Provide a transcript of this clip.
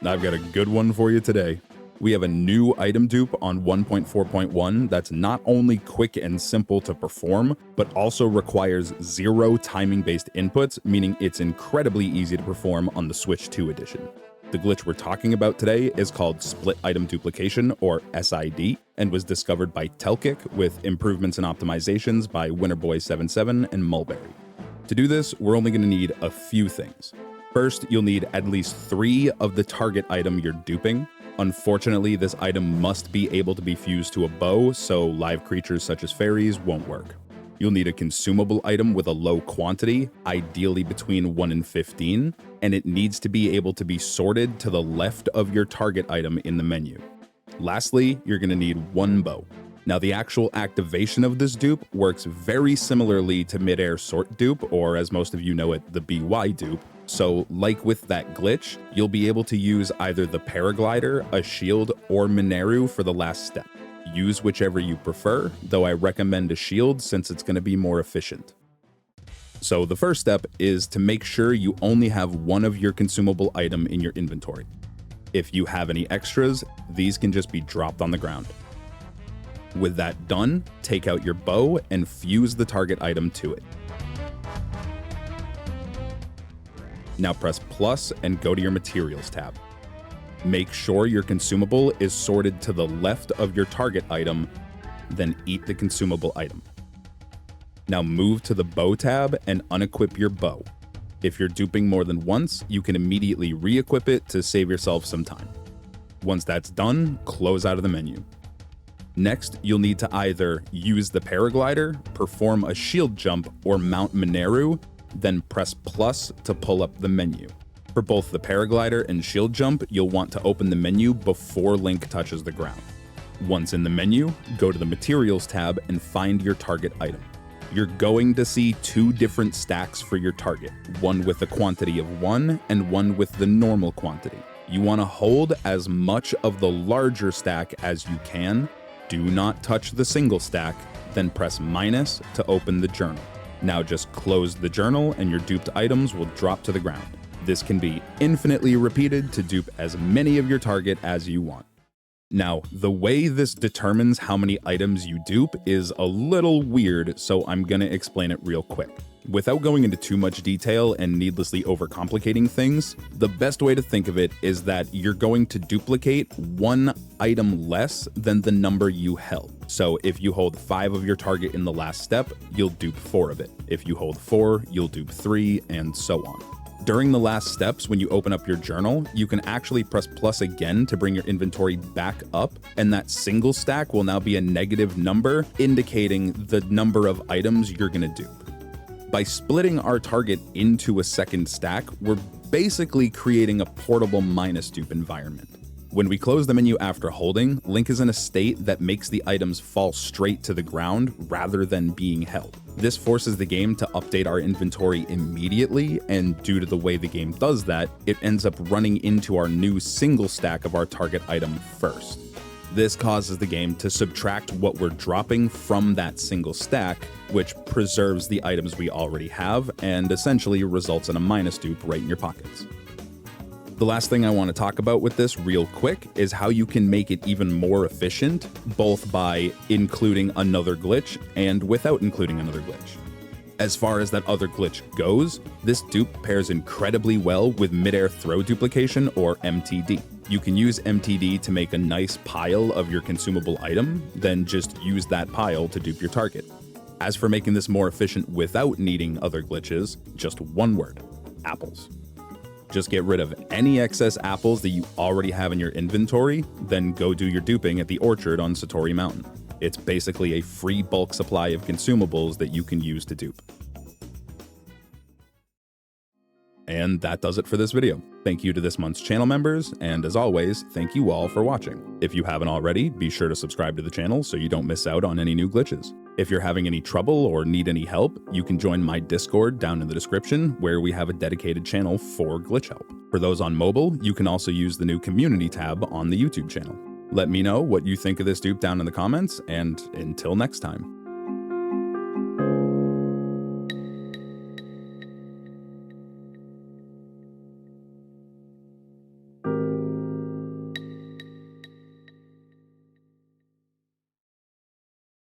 I've got a good one for you today. We have a new item dupe on 1.4.1 that's not only quick and simple to perform, but also requires 0 timing-based inputs, meaning it's incredibly easy to perform on the Switch 2 edition. The glitch we're talking about today is called Split Item Duplication, or SID, and was discovered by Telkic with improvements and optimizations by Winterboy77 and Mulberry. To do this, we're only going to need a few things. First, you'll need at least 3 of the target item you're duping. Unfortunately, this item must be able to be fused to a bow, so live creatures such as fairies won't work. You'll need a consumable item with a low quantity, ideally between 1 and 15, and it needs to be able to be sorted to the left of your target item in the menu. Lastly, you're going to need 1 bow. Now, the actual activation of this dupe works very similarly to Midair Sort dupe, or as most of you know it, the BY dupe. So, like with that glitch, you'll be able to use either the paraglider, a shield, or Mineru for the last step. Use whichever you prefer, though I recommend a shield since it's going to be more efficient. So the first step is to make sure you only have 1 of your consumable item in your inventory. If you have any extras, these can just be dropped on the ground. With that done, take out your bow and fuse the target item to it. Now press plus and go to your materials tab. Make sure your consumable is sorted to the left of your target item, then eat the consumable item. Now move to the bow tab and unequip your bow. If you're duping more than once, you can immediately re-equip it to save yourself some time. Once that's done, close out of the menu. Next, you'll need to either use the paraglider, perform a shield jump, or mount Mineru, then press plus to pull up the menu. For both the paraglider and shield jump, you'll want to open the menu before Link touches the ground. Once in the menu, go to the Materials tab and find your target item. You're going to see 2 different stacks for your target, one with a quantity of 1 and one with the normal quantity. You want to hold as much of the larger stack as you can. Do not touch the single stack, then press minus to open the journal. Now just close the journal and your duped items will drop to the ground. This can be infinitely repeated to dupe as many of your target as you want. Now, the way this determines how many items you dupe is a little weird, so I'm gonna explain it real quick. Without going into too much detail and needlessly overcomplicating things, the best way to think of it is that you're going to duplicate 1 item less than the number you held. So if you hold 5 of your target in the last step, you'll dupe 4 of it. If you hold 4, you'll dupe 3, and so on. During the last steps, when you open up your journal, you can actually press plus again to bring your inventory back up, and that single stack will now be a negative number, indicating the number of items you're gonna dupe. By splitting our target into a second stack, we're basically creating a portable minus dupe environment. When we close the menu after holding, Link is in a state that makes the items fall straight to the ground rather than being held. This forces the game to update our inventory immediately, and due to the way the game does that, it ends up running into our new single stack of our target item first. This causes the game to subtract what we're dropping from that single stack, which preserves the items we already have and essentially results in a minus dupe right in your pockets. The last thing I want to talk about with this real quick is how you can make it even more efficient, both by including another glitch and without including another glitch. As far as that other glitch goes, this dupe pairs incredibly well with Midair Throw Duplication, or MTD. You can use MTD to make a nice pile of your consumable item, then just use that pile to dupe your target. As for making this more efficient without needing other glitches, just one word: apples. Just get rid of any excess apples that you already have in your inventory, then go do your duping at the orchard on Satori Mountain. It's basically a free bulk supply of consumables that you can use to dupe. And that does it for this video. Thank you to this month's channel members, and as always, thank you all for watching. If you haven't already, be sure to subscribe to the channel so you don't miss out on any new glitches. If you're having any trouble or need any help, you can join my Discord down in the description, where we have a dedicated channel for glitch help. For those on mobile, you can also use the new community tab on the YouTube channel. Let me know what you think of this dupe down in the comments, and until next time.